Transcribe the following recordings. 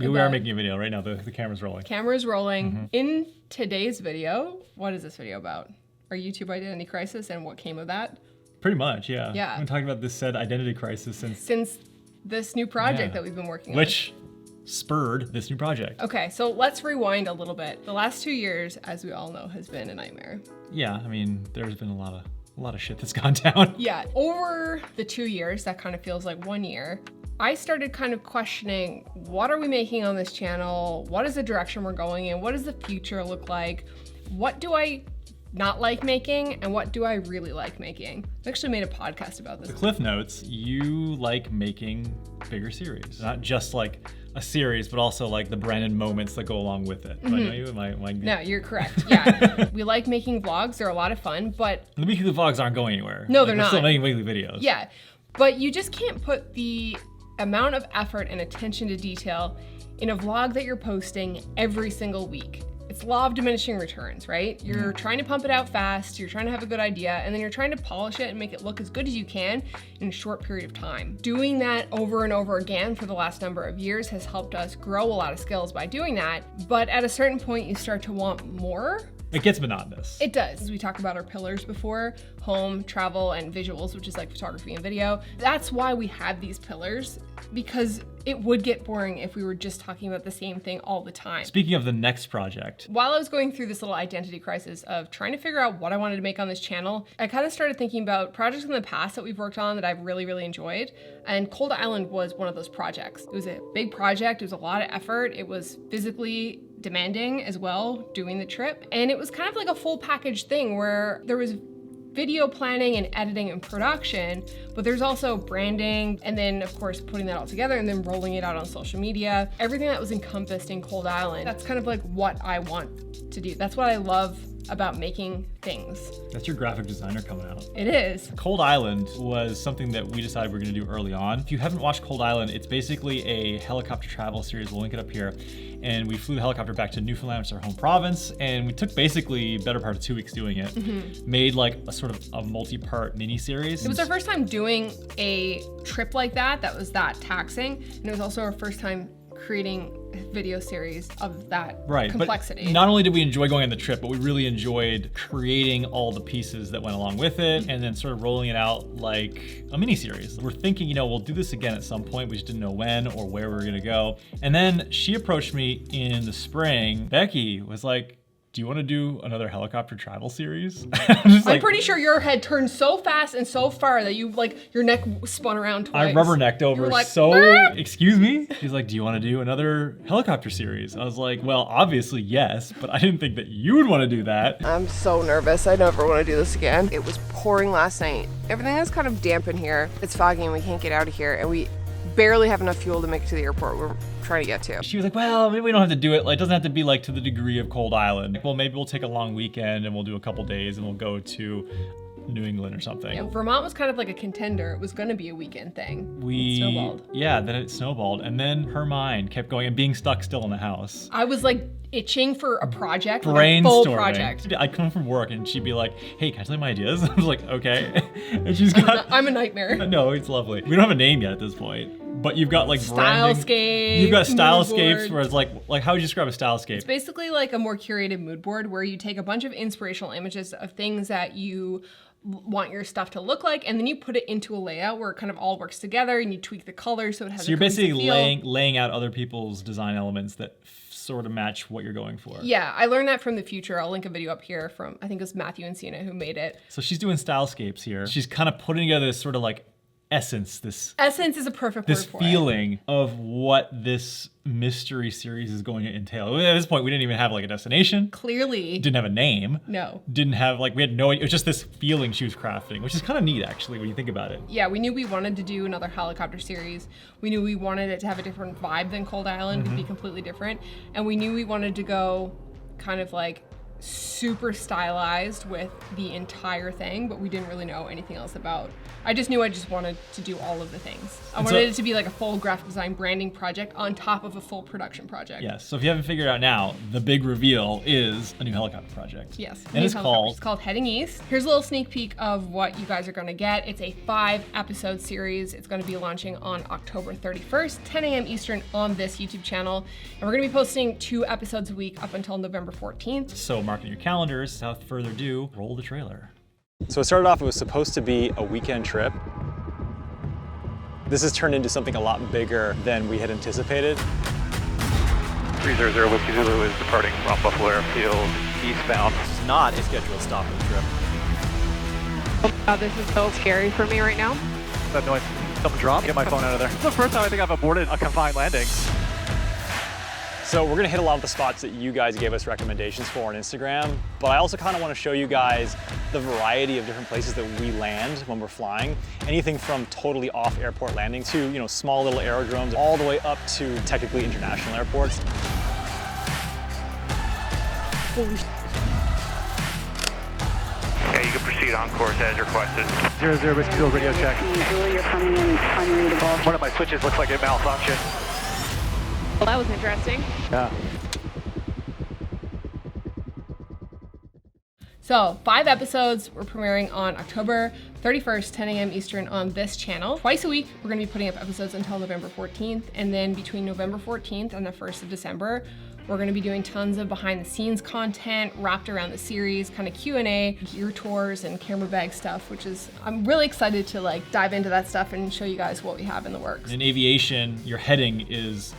We are making a video right now. The camera's rolling. Camera's rolling. In today's video, what is this video about? Our YouTube identity crisis and what came of that? Pretty much, yeah. Yeah. We've been talking about this said identity crisis since this new project that we've been working on. Which spurred this new project. Okay, so let's rewind a little bit. The last 2 years, as we all know, has been a nightmare. Yeah, I mean, there's been a lot of shit that's gone down. Yeah, over the 2 years, that kind of feels like 1 year, I started kind of questioning, what are we making on this channel? What is the direction we're going in? What does the future look like? What do I not like making and what do I really like making? I actually made a podcast about this. The Cliff Notes, you like making bigger series, not just like a series, but also like the branded moments that go along with it. Do I know you? Am I No, you're correct. Yeah, we like making vlogs. They're a lot of fun, but the weekly vlogs aren't going anywhere. No, they're not. We're still making weekly videos. Yeah, but you just can't put the amount of effort and attention to detail in a vlog that you're posting every single week. It's law of diminishing returns, right? You're trying to pump it out fast, you're trying to have a good idea, and then you're trying to polish it and make it look as good as you can in a short period of time. Doing that over and over again for the last number of years has helped us grow a lot of skills by doing that, but at a certain point you start to want more. It gets monotonous. It does. As we talked about our pillars before, home, travel, and visuals, which is like photography and video. That's why we have these pillars, because it would get boring if we were just talking about the same thing all the time. Speaking of the next project. While I was going through this little identity crisis of trying to figure out what I wanted to make on this channel, I kind of started thinking about projects in the past that we've worked on that I've really, really enjoyed. And Cold Island was one of those projects. It was a big project. It was a lot of effort. It was physically demanding as well, doing the trip. And it was kind of like a full package thing where there was video planning and editing and production, but there's also branding and then of course putting that all together and then rolling it out on social media. Everything that was encompassed in Cold Island, that's kind of like what I want to do. That's what I love about making things. That's your graphic designer coming out. It is. Cold Island was something that we decided we were gonna do early on. If you haven't watched Cold Island, it's basically a helicopter travel series. We'll link it up here. And we flew the helicopter back to Newfoundland, which is our home province, and we took basically a better part of 2 weeks doing it. Made like a sort of a multi-part mini-series. It was our first time doing a trip like that was that taxing, and it was also our first time creating a video series of that complexity. But not only did we enjoy going on the trip, but we really enjoyed creating all the pieces that went along with it and then sort of rolling it out like a mini series. We're thinking, we'll do this again at some point. We just didn't know when or where we were gonna go. And then she approached me in the spring. Becki was like, do you want to do another helicopter travel series? I'm pretty sure your head turned so fast and so far that you your neck spun around twice. I rubbernecked over like, excuse me? She's like, do you want to do another helicopter series? I was like, well, obviously yes, but I didn't think that you would want to do that. I'm so nervous. I never want to do this again. It was pouring last night. Everything is kind of damp in here. It's foggy and we can't get out of here, and we barely have enough fuel to make it to the airport we're trying to get to. She was like, well, maybe we don't have to do it. Like, it doesn't have to be like to the degree of Cold Island. Like, well, maybe we'll take a long weekend and we'll do a couple days and we'll go to New England or something. Yeah, Vermont was kind of like a contender. It was going to be a weekend thing. It snowballed. Yeah, then it snowballed. And then her mind kept going and being stuck still in the house. I was like itching for a project, brainstorming. Like a full project. I'd come from work and she'd be like, hey, can I tell you my ideas? I was like, okay. And she's got... I'm a nightmare. No, it's lovely. We don't have a name yet at this point, but you've got like branding. Stylescapes. You've got stylescapes where it's like how would you describe a stylescape? It's basically like a more curated mood board where you take a bunch of inspirational images of things that you want your stuff to look like, and then you put it into a layout where it kind of all works together and you tweak the color so it has so you're basically laying out other people's design elements that sort of match what you're going for. Yeah, I learned that from The Future. I'll link a video up here from, I think it was Matthew and Sienna who made it. So she's doing stylescapes here. She's kind of putting together this sort of like essence, essence is a perfect word for it. This feeling of what this mystery series is going to entail. At this point, we didn't even have like a destination. Clearly. Didn't have a name. No. Didn't have we had no, it was just this feeling she was crafting, which is kind of neat actually when you think about it. Yeah, we knew we wanted to do another helicopter series. We knew we wanted it to have a different vibe than Cold Island, to be completely different. And we knew we wanted to go kind of like super stylized with the entire thing, but we didn't really know anything else about. I just knew I just wanted to do all of the things. I wanted it to be like a full graphic design branding project on top of a full production project. Yes, so if you haven't figured out now, the big reveal is a new helicopter project. Yes. And it's called Heading East. Here's a little sneak peek of what you guys are gonna get. It's a 5-episode series. It's gonna be launching on October 31st, 10 a.m. Eastern on this YouTube channel. And we're gonna be posting 2 episodes a week up until November 14th. So mark in your calendars. Without further ado, roll the trailer. So it started off, it was supposed to be a weekend trip. This has turned into something a lot bigger than we had anticipated. 300 Whiskey Zulu is departing from Buffalo Airfield eastbound. This is not a scheduled stop of the trip. This is so scary for me right now. That noise, something dropped. Get my phone out of there. It's the first time I think I've aborted a confined landing. So we're gonna hit a lot of the spots that you guys gave us recommendations for on Instagram, but I also kind of want to show you guys the variety of different places that we land when we're flying. Anything from totally off airport landing to, you know, small little aerodromes, all the way up to technically international airports. Okay, you can proceed on course as requested. 00 Whiskey Zulu radio check. Julie, you're coming in unreadable. One of my switches looks like it malfunctioned. Well, that was interesting. Yeah. So 5 episodes. We're premiering on October 31st, 10 a.m. Eastern on this channel. Twice a week, we're gonna be putting up episodes until November 14th. And then between November 14th and the 1st of December, we're gonna be doing tons of behind the scenes content wrapped around the series, kind of Q&A, gear tours, and camera bag stuff, which is, I'm really excited to like dive into that stuff and show you guys what we have in the works. In aviation, your heading is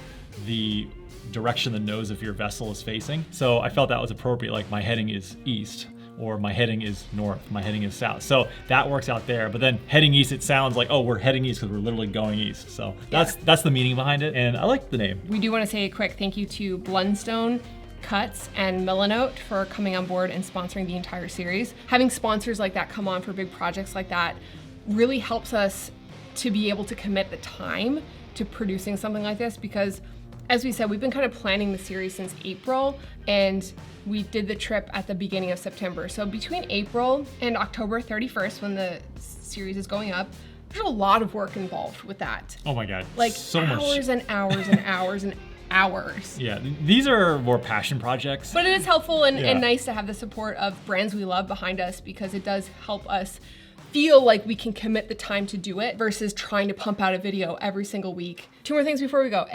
the direction the nose of your vessel is facing. So I felt that was appropriate, like my heading is east, or my heading is north, my heading is south. So that works out there. But then heading east, it sounds like, oh, we're heading east because we're literally going east. So that's the meaning behind it. And I like the name. We do want to say a quick thank you to Blundstone Cuts and Melanote for coming on board and sponsoring the entire series. Having sponsors like that come on for big projects like that really helps us to be able to commit the time to producing something like this, because as we said, we've been kind of planning the series since April, and we did the trip at the beginning of September. So between April and October 31st, when the series is going up, there's a lot of work involved with that. Oh my God, Like so much. hours and hours and hours and hours. Yeah, these are more passion projects. But it is helpful and Yeah. nice to have the support of brands we love behind us, because it does help us feel like we can commit the time to do it versus trying to pump out a video every single week. 2 more things before we go.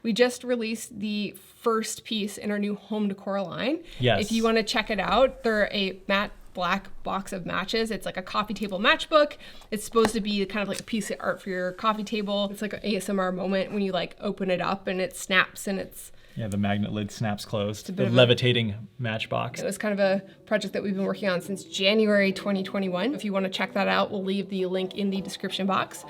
We just released the first piece in our new home decor line. Yes. If you want to check it out, they're a matte black box of matches. It's like a coffee table matchbook. It's supposed to be kind of like a piece of art for your coffee table. It's like an ASMR moment when you like open it up and it snaps and it's Yeah, the magnet lid snaps closed. bit The of a- levitating matchbox. It was kind of a project that we've been working on since January 2021. If you want to check that out, we'll leave the link in the description box.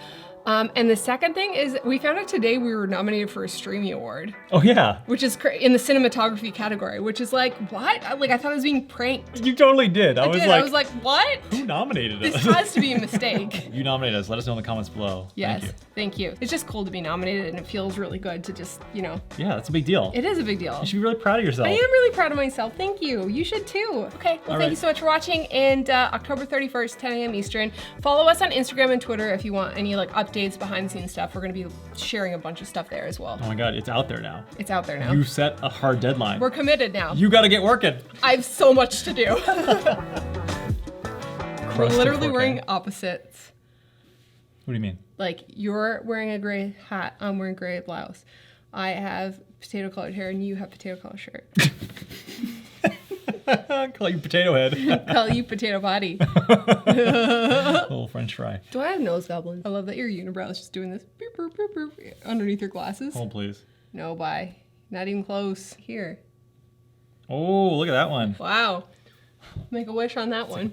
And the second thing is we found out today we were nominated for a Streamy Award, Oh yeah, which is in the cinematography category, which is like, what? Like I thought I was being pranked. you totally did. I was like, what? who nominated This us? has to be a mistake. You nominated us. Let us know in the comments below. Yes, Thank you. thank you. It's just cool to be nominated, and it feels really good to just, Yeah, that's a big deal. it is a big deal. You should be really proud of yourself. I am really proud of myself. Thank you. You should too. Okay, well, All thank right. you so much for watching. And October 31st, 10 a.m. Eastern. Follow us on Instagram and Twitter if you want any like updates, behind the scenes stuff. We're going to be sharing a bunch of stuff there as well. Oh my God, it's out there now. It's out there now. You set a hard deadline. We're committed now. You got to get working. I have so much to do. We're Crusted literally cocaine. wearing opposites. What do you mean? Like you're wearing a gray hat, I'm wearing gray blouse. I have potato colored hair and you have potato colored shirt. Call you potato head. Call you potato body. Little French fry. Do I have nose goblins? I love that your unibrow is just doing this beep, beep, beep, beep, underneath your glasses. Hold please. No, bye. Not even close. Here. Oh, look at that one. Wow. Make a wish on that one.